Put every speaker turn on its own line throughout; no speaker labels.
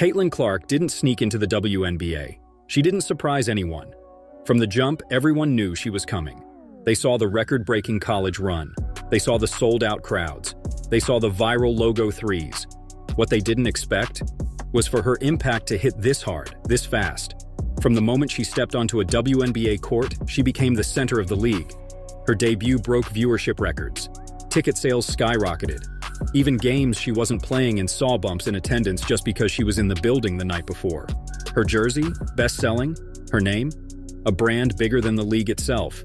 Caitlin Clark didn't sneak into the WNBA. She didn't surprise anyone. From the jump, everyone knew she was coming. They saw the record-breaking college run. They saw the sold-out crowds. They saw the viral logo threes. What they didn't expect was for her impact to hit this hard, this fast. From the moment she stepped onto a WNBA court, she became the center of the league. Her debut broke viewership records. Ticket sales skyrocketed. Even games she wasn't playing in saw bumps in attendance just because she was in the building the night before. Her jersey, best-selling. Her name, a brand bigger than the league itself.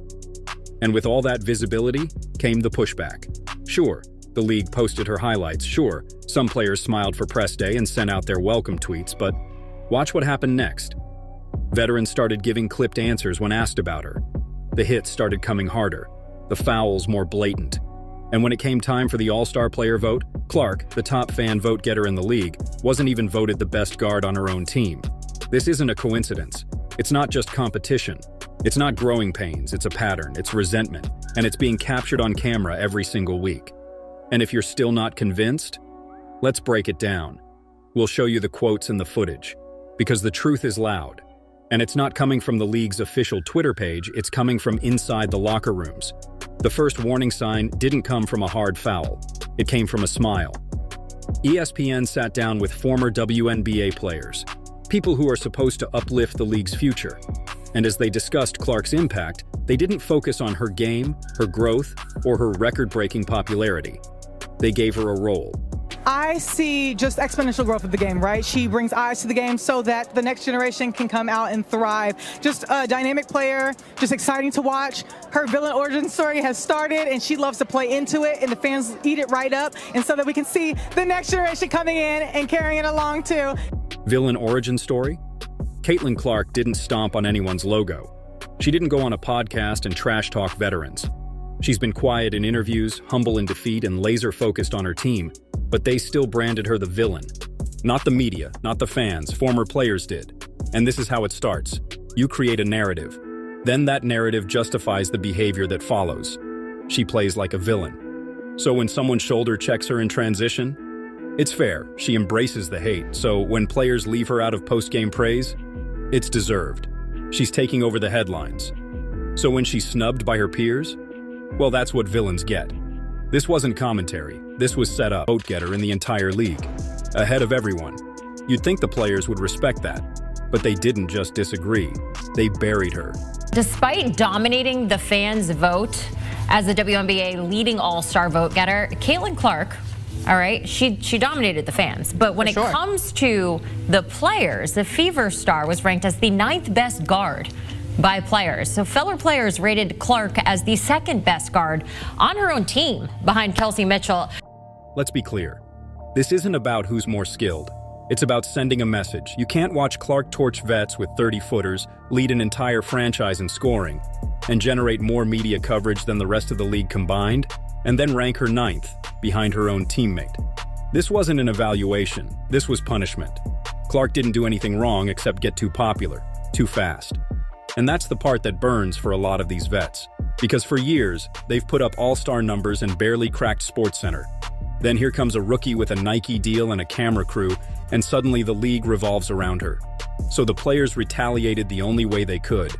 And with all that visibility came the pushback. Sure, the league posted her highlights. Sure, some players smiled for press day and sent out their welcome tweets, but watch what happened next. Veterans started giving clipped answers when asked about her. The hits started coming harder, the fouls more blatant. And when it came time for the All-Star player vote, Clark, the top fan vote-getter in the league, wasn't even voted the best guard on her own team. This isn't a coincidence. It's not just competition. It's not growing pains, it's a pattern, it's resentment, and it's being captured on camera every single week. And if you're still not convinced, let's break it down. We'll show you the quotes and the footage, because the truth is loud. And it's not coming from the league's official Twitter page, it's coming from inside the locker rooms. The first warning sign didn't come from a hard foul. It came from a smile. ESPN sat down with former WNBA players, people who are supposed to uplift the league's future. And as they discussed Clark's impact, they didn't focus on her game, her growth, or her record-breaking popularity. They gave her a role.
I see just exponential growth of the game, right? She brings eyes to the game so that the next generation can come out and thrive. Just a dynamic player, just exciting to watch. Her villain origin story has started, and she loves to play into it, and the fans eat it right up, and so that we can see the next generation coming in and carrying it along too.
Villain origin story? Caitlin Clark didn't stomp on anyone's logo. She didn't go on a podcast and trash-talk veterans. She's been quiet in interviews, humble in defeat, and laser-focused on her team, but they still branded her the villain. Not the media, not the fans, former players did. And this is how it starts. You create a narrative. Then that narrative justifies the behavior that follows. She plays like a villain. So when someone shoulder checks her in transition, it's fair. She embraces the hate. So when players leave her out of post-game praise, it's deserved. She's taking over the headlines. So when she's snubbed by her peers, well, that's what villains get. This wasn't commentary. This was set up. Vote-getter in the entire league. Ahead of everyone. You'd think the players would respect that. But they didn't just disagree. They buried her.
Despite dominating the fans' vote as the WNBA leading all-star vote-getter, Caitlin Clark, all right, she dominated the fans. But when it comes to the players, the Fever star was ranked as the 9th best guard by players. So fellow players rated Clark as the 2nd best guard on her own team behind Kelsey Mitchell.
Let's be clear. This isn't about who's more skilled. It's about sending a message. You can't watch Clark torch vets with 30-footers, lead an entire franchise in scoring, and generate more media coverage than the rest of the league combined, and then rank her 9th behind her own teammate. This wasn't an evaluation. This was punishment. Clark didn't do anything wrong except get too popular, too fast. And that's the part that burns for a lot of these vets. Because for years, they've put up all-star numbers and barely cracked SportsCenter. Then here comes a rookie with a Nike deal and a camera crew, and suddenly the league revolves around her. So the players retaliated the only way they could.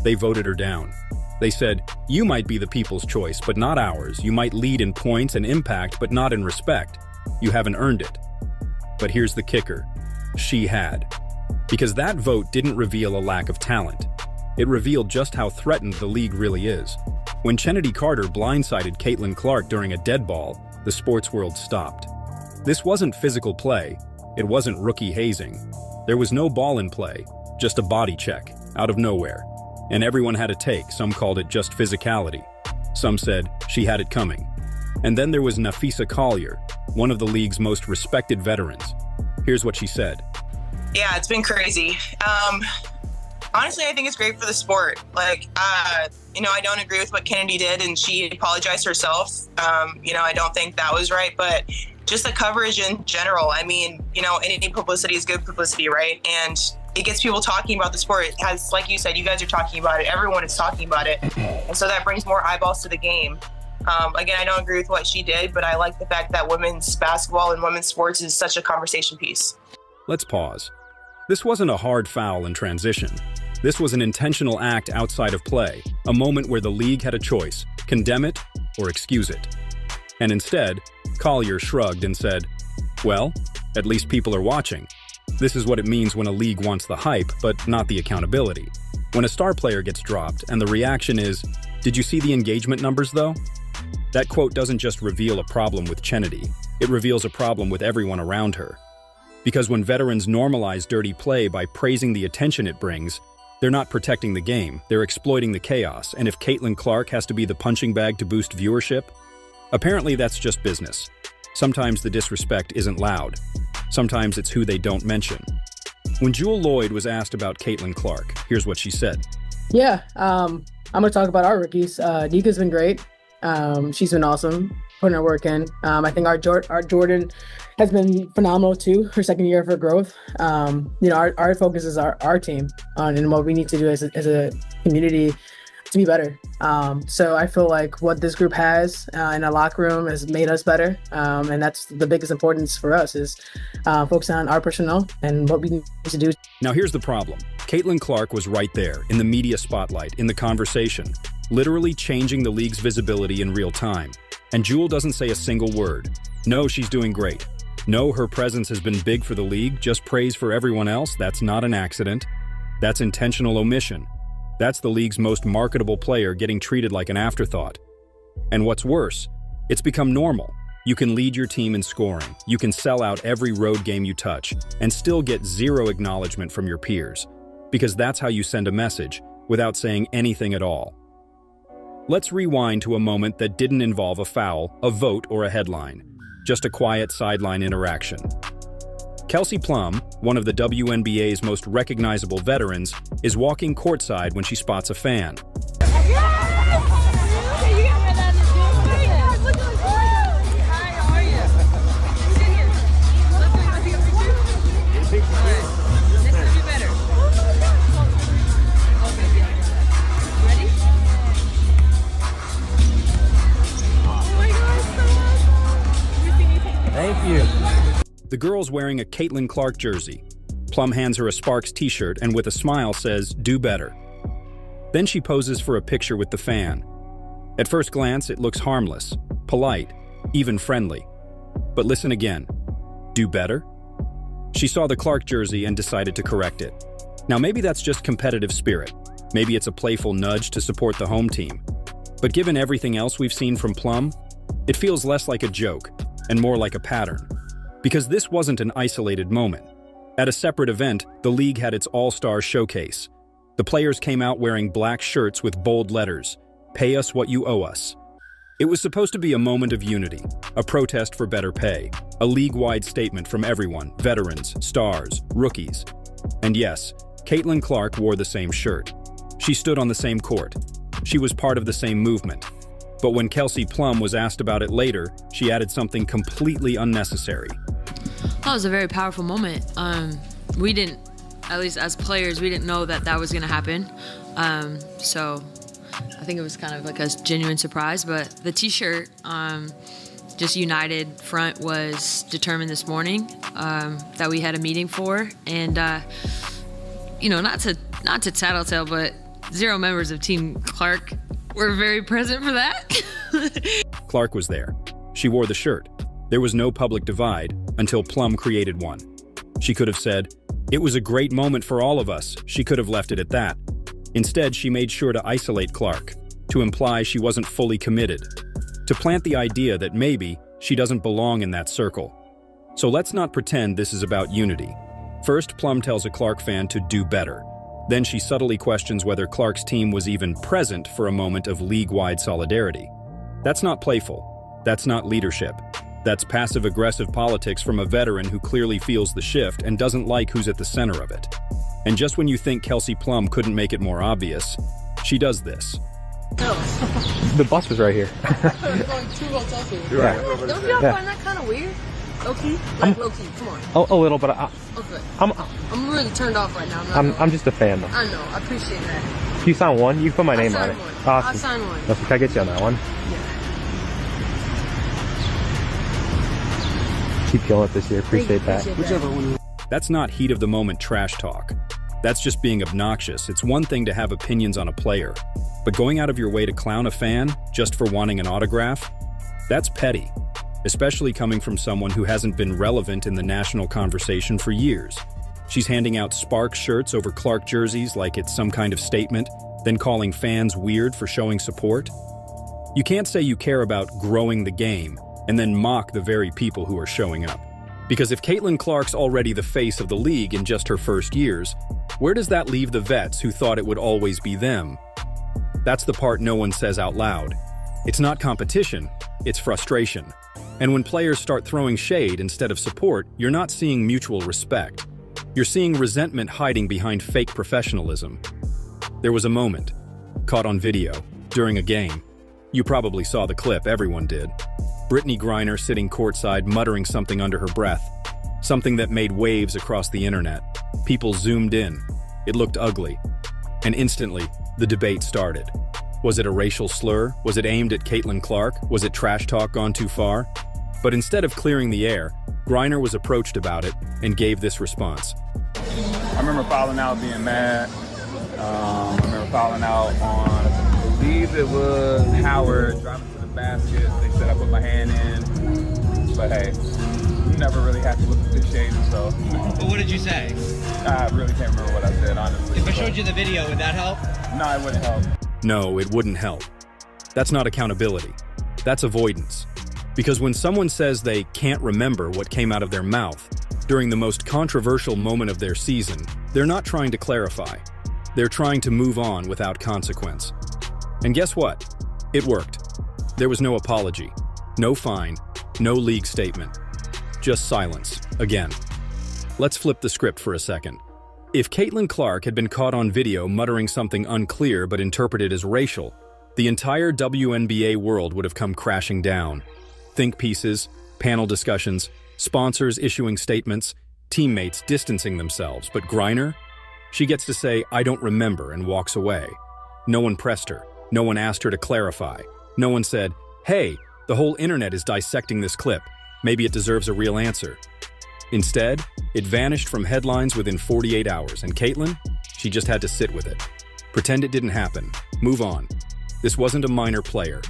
They voted her down. They said, you might be the people's choice, but not ours. You might lead in points and impact, but not in respect. You haven't earned it. But here's the kicker. She had. Because that vote didn't reveal a lack of talent. It revealed just how threatened the league really is. When Kennedy Carter blindsided Caitlin Clark during a dead ball, the sports world stopped. This wasn't physical play. It wasn't rookie hazing. There was no ball in play, just a body check, out of nowhere. And everyone had a take. Some called it just physicality. Some said she had it coming. And then there was Nafisa Collier, one of the league's most respected veterans. Here's what she said.
Yeah, it's been crazy. Honestly, I think it's great for the sport. I don't agree with what Kennedy did, and she apologized herself. I don't think that was right, but just the coverage in general. I mean, any publicity is good publicity, right? And it gets people talking about the sport. It has, like you said, you guys are talking about it. Everyone is talking about it. And so that brings more eyeballs to the game. Again, I don't agree with what she did, but I like the fact that women's basketball and women's sports is such a conversation piece.
Let's pause. This wasn't a hard foul in transition. This was an intentional act outside of play, a moment where the league had a choice: condemn it or excuse it. And instead, Collier shrugged and said, "Well, at least people are watching." This is what it means when a league wants the hype, but not the accountability. When a star player gets dropped and the reaction is, "Did you see the engagement numbers though?" That quote doesn't just reveal a problem with Kennedy, it reveals a problem with everyone around her. Because when veterans normalize dirty play by praising the attention it brings, they're not protecting the game, they're exploiting the chaos, and if Caitlin Clark has to be the punching bag to boost viewership, apparently that's just business. Sometimes the disrespect isn't loud. Sometimes it's who they don't mention. When Jewel Lloyd was asked about Caitlin Clark, here's what she said.
Yeah, I'm going to talk about our rookies. Nika's been great. She's been awesome, putting her work in. I think our Jordan has been phenomenal too, her second year of her growth. Our focus is our team and what we need to do as a community to be better. So I feel like what this group has in a locker room has made us better. And that's the biggest importance for us is focusing on our personnel and what we need to do.
Now here's the problem. Caitlin Clark was right there in the media spotlight, in the conversation, literally changing the league's visibility in real time. And Jewel doesn't say a single word. No, she's doing great. No, her presence has been big for the league. Just praise for everyone else. That's not an accident. That's intentional omission. That's the league's most marketable player getting treated like an afterthought. And what's worse, it's become normal. You can lead your team in scoring. You can sell out every road game you touch and still get zero acknowledgement from your peers. Because that's how you send a message without saying anything at all. Let's rewind to a moment that didn't involve a foul, a vote, or a headline. Just a quiet sideline interaction. Kelsey Plum, one of the WNBA's most recognizable veterans, is walking courtside when she spots a fan.
Thank you.
The girl's wearing a Caitlin Clark jersey. Plum hands her a Sparks t-shirt and with a smile says, "Do better." Then she poses for a picture with the fan. At first glance, it looks harmless, polite, even friendly. But listen again. Do better? She saw the Clark jersey and decided to correct it. Now maybe that's just competitive spirit. Maybe it's a playful nudge to support the home team. But given everything else we've seen from Plum, it feels less like a joke and more like a pattern. Because this wasn't an isolated moment. At a separate event, the league had its All-Star showcase. The players came out wearing black shirts with bold letters, "Pay us what you owe us." It was supposed to be a moment of unity, a protest for better pay, a league-wide statement from everyone, veterans, stars, rookies. And yes, Caitlin Clark wore the same shirt. She stood on the same court. She was part of the same movement. But when Kelsey Plum was asked about it later, she added something completely unnecessary.
That was a very powerful moment. We didn't, at least as players, we didn't know that was going to happen. So I think it was kind of like a genuine surprise. But the T-shirt, just United Front was determined this morning that we had a meeting for, and not to tattletale, but 0 members of Team Clark were very present for that.
Clark was there. She wore the shirt. There was no public divide until Plum created one. She could have said, "It was a great moment for all of us." She could have left it at that. Instead, she made sure to isolate Clark, to imply she wasn't fully committed, to plant the idea that maybe she doesn't belong in that circle. So let's not pretend this is about unity. First, Plum tells a Clark fan to do better. Then she subtly questions whether Clark's team was even present for a moment of league-wide solidarity. That's not playful. That's not leadership. That's passive-aggressive politics from a veteran who clearly feels the shift and doesn't like who's at the center of it. And just when you think Kelsey Plum couldn't make it more obvious, she does this.
The bus was right here.
There's only 2 hotels here.
Yeah.
Don't y'all find that kind of weird? Low-key? Like low-key, come on.
A little, but
Okay.
I'm
really turned off right now.
I'm just a fan though.
I know, I appreciate that.
If you sign one, you can put my name on it.
One.
Awesome.
I'll sign one.
Can I get you on that one?
Yeah.
Keep killing it this year. Appreciate that.
Whichever one.
That's not heat-of-the-moment trash talk. That's just being obnoxious. It's one thing to have opinions on a player, but going out of your way to clown a fan just for wanting an autograph? That's petty, especially coming from someone who hasn't been relevant in the national conversation for years. She's handing out Sparks shirts over Clark jerseys like it's some kind of statement, then calling fans weird for showing support. You can't say you care about growing the game and then mock the very people who are showing up. Because if Caitlin Clark's already the face of the league in just her first years, where does that leave the vets who thought it would always be them? That's the part no one says out loud. It's not competition, it's frustration. And when players start throwing shade instead of support, you're not seeing mutual respect. You're seeing resentment hiding behind fake professionalism. There was a moment, caught on video, during a game. You probably saw the clip, everyone did. Brittany Griner sitting courtside muttering something under her breath. Something that made waves across the internet. People zoomed in. It looked ugly. And instantly, the debate started. Was it a racial slur? Was it aimed at Caitlin Clark? Was it trash talk gone too far? But instead of clearing the air, Griner was approached about it and gave this response.
I remember fouling out, being mad. I remember fouling out on, I believe it was Howard, driving to the basket. They said I put my hand in. But hey, never really had to look at this shade, so.
But what did you say?
I really can't remember what I said, honestly.
If I showed you the video, would that help?
No, it wouldn't help.
No, it wouldn't help. That's not accountability. That's avoidance. Because when someone says they can't remember what came out of their mouth during the most controversial moment of their season, they're not trying to clarify. They're trying to move on without consequence. And guess what? It worked. There was no apology, no fine, no league statement. Just silence, again. Let's flip the script for a second. If Caitlin Clark had been caught on video muttering something unclear but interpreted as racial, the entire WNBA world would have come crashing down. Think pieces, panel discussions, sponsors issuing statements, teammates distancing themselves. But Griner? She gets to say, "I don't remember," and walks away. No one pressed her. No one asked her to clarify. No one said, "Hey, the whole internet is dissecting this clip. Maybe it deserves a real answer." Instead, it vanished from headlines within 48 hours, and Caitlin? She just had to sit with it. Pretend it didn't happen. Move on. This wasn't a minor player.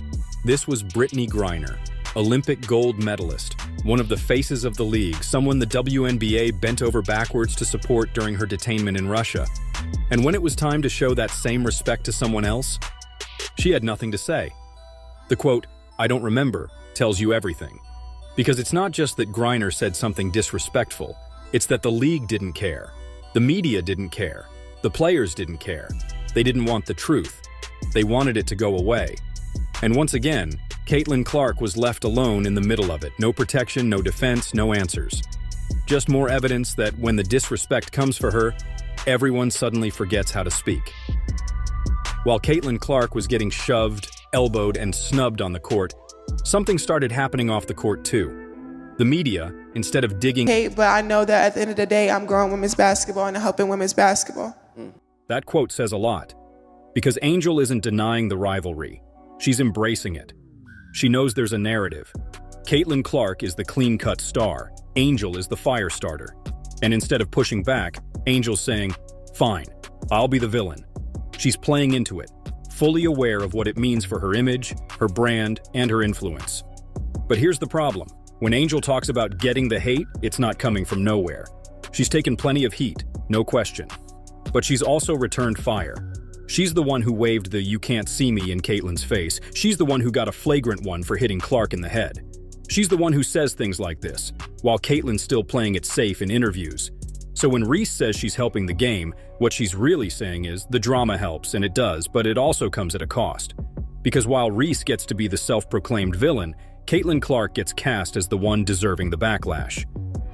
This was Brittany Griner, Olympic gold medalist, one of the faces of the league, someone the WNBA bent over backwards to support during her detainment in Russia. And when it was time to show that same respect to someone else, she had nothing to say. The quote, "I don't remember," tells you everything. Because it's not just that Griner said something disrespectful, it's that the league didn't care. The media didn't care. The players didn't care. They didn't want the truth. They wanted it to go away. And once again, Caitlin Clark was left alone in the middle of it. No protection, no defense, no answers. Just more evidence that when the disrespect comes for her, everyone suddenly forgets how to speak. While Caitlin Clark was getting shoved, elbowed, and snubbed on the court, something started happening off the court too. The media, instead of digging...
Hey, but I know that at the end of the day, I'm growing women's basketball and helping women's basketball.
That quote says a lot. Because Angel isn't denying the rivalry. She's embracing it. She knows there's a narrative. Caitlin Clark is the clean-cut star. Angel is the fire starter. And instead of pushing back, Angel's saying, "Fine, I'll be the villain." She's playing into it, fully aware of what it means for her image, her brand, and her influence. But here's the problem. When Angel talks about getting the hate, it's not coming from nowhere. She's taken plenty of heat, no question. But she's also returned fire. She's the one who waved the "you can't see me" in Caitlin's face. She's the one who got a flagrant one for hitting Clark in the head. She's the one who says things like this, while Caitlin's still playing it safe in interviews. So when Reese says she's helping the game, what she's really saying is the drama helps, and it does, but it also comes at a cost. Because while Reese gets to be the self-proclaimed villain, Caitlin Clark gets cast as the one deserving the backlash.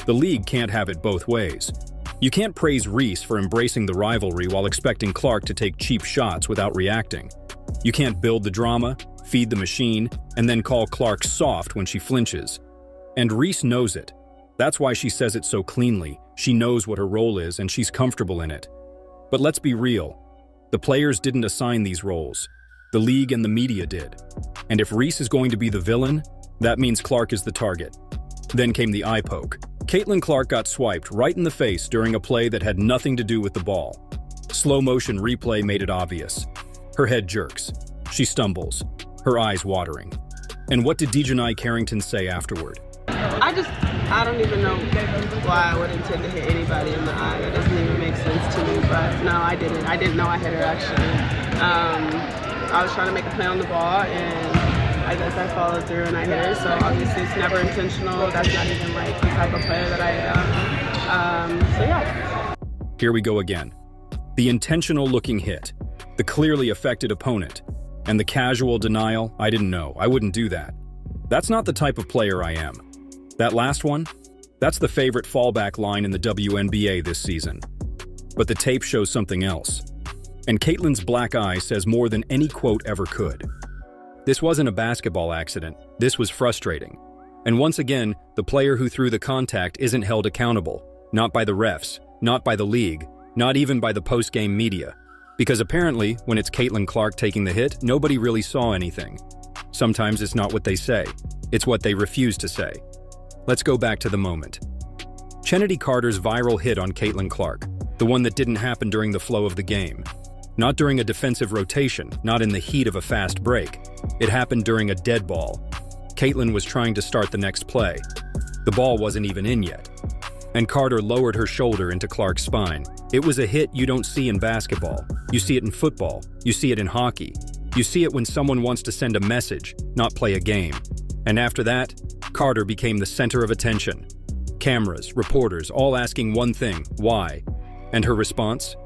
The league can't have it both ways. You can't praise Reese for embracing the rivalry while expecting Clark to take cheap shots without reacting. You can't build the drama, feed the machine, and then call Clark soft when she flinches. And Reese knows it. That's why she says it so cleanly. She knows what her role is and she's comfortable in it. But let's be real. The players didn't assign these roles. The league and the media did. And if Reese is going to be the villain, that means Clark is the target. Then came the eye poke. Caitlin Clark got swiped right in the face during a play that had nothing to do with the ball. Slow motion replay made it obvious. Her head jerks. She stumbles, her eyes watering. And what did Dejanai Carrington say afterward?
I don't even know why I would intend to hit anybody in the eye. That doesn't even make sense to me, but no, I didn't. I didn't know I hit her, actually. I was trying to make a play on the ball, and I guess I followed through and I hit her, so obviously it's never intentional. That's not even like the type of player that I am. So yeah.
Here we go again. The intentional looking hit, the clearly affected opponent, and the casual denial, I didn't know, I wouldn't do that. That's not the type of player I am. That last one, that's the favorite fallback line in the WNBA this season. But the tape shows something else. And Caitlin's black eye says more than any quote ever could. This wasn't a basketball accident. This was frustrating. And once again, the player who threw the contact isn't held accountable. Not by the refs, not by the league, not even by the post-game media. Because apparently, when it's Caitlin Clark taking the hit, nobody really saw anything. Sometimes it's not what they say. It's what they refuse to say. Let's go back to the moment. Chennedy Carter's viral hit on Caitlin Clark, the one that didn't happen during the flow of the game. Not during a defensive rotation, not in the heat of a fast break. It happened during a dead ball. Caitlin was trying to start the next play. The ball wasn't even in yet. And Carter lowered her shoulder into Clark's spine. It was a hit you don't see in basketball. You see it in football. You see it in hockey. You see it when someone wants to send a message, not play a game. And after that, Carter became the center of attention. Cameras, reporters, all asking one thing, why? And her response?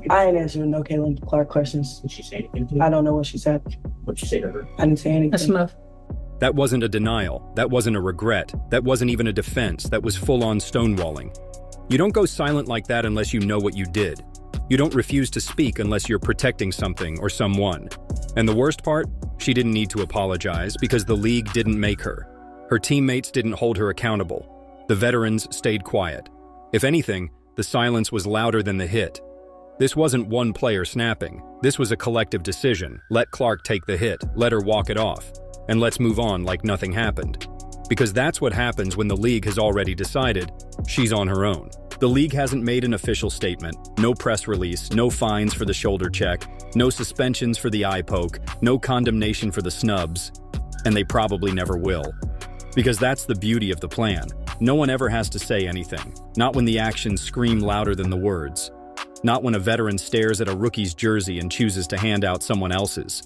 I ain't answering no Caitlin Clark questions. Did she say anything to you? I don't know what she said. What'd you say to her? I didn't say anything.
That's enough.
That wasn't a denial. That wasn't a regret. That wasn't even a defense. That was full-on stonewalling. You don't go silent like that unless you know what you did. You don't refuse to speak unless you're protecting something or someone. And the worst part? She didn't need to apologize because the league didn't make her. Her teammates didn't hold her accountable. The veterans stayed quiet. If anything, the silence was louder than the hit. This wasn't one player snapping. This was a collective decision. Let Clark take the hit, let her walk it off, and let's move on like nothing happened. Because that's what happens when the league has already decided she's on her own. The league hasn't made an official statement, no press release, no fines for the shoulder check, no suspensions for the eye poke, no condemnation for the snubs, and they probably never will. Because that's the beauty of the plan. No one ever has to say anything, not when the actions scream louder than the words. Not when a veteran stares at a rookie's jersey and chooses to hand out someone else's.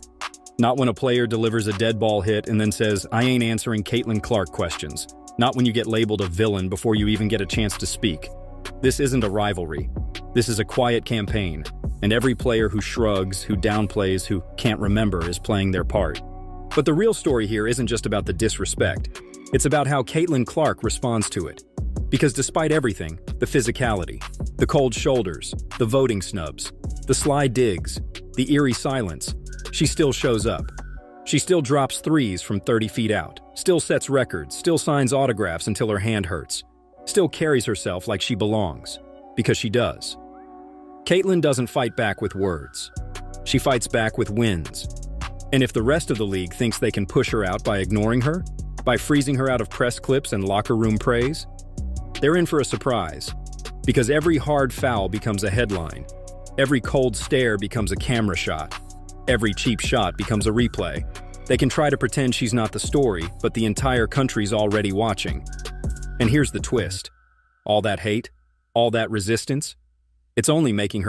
Not when a player delivers a dead ball hit and then says, I ain't answering Caitlin Clark questions. Not when you get labeled a villain before you even get a chance to speak. This isn't a rivalry. This is a quiet campaign, and every player who shrugs, who downplays, who can't remember is playing their part. But the real story here isn't just about the disrespect. It's about how Caitlin Clark responds to it. Because despite everything, the physicality, the cold shoulders, the voting snubs, the sly digs, the eerie silence, she still shows up. She still drops threes from 30 feet out, still sets records, still signs autographs until her hand hurts, still carries herself like she belongs, because she does. Caitlin doesn't fight back with words. She fights back with wins. And if the rest of the league thinks they can push her out by ignoring her, by freezing her out of press clips and locker room praise, they're in for a surprise. Because every hard foul becomes a headline. Every cold stare becomes a camera shot. Every cheap shot becomes a replay. They can try to pretend she's not the story, but the entire country's already watching. And here's the twist. All that hate, all that resistance, it's only making her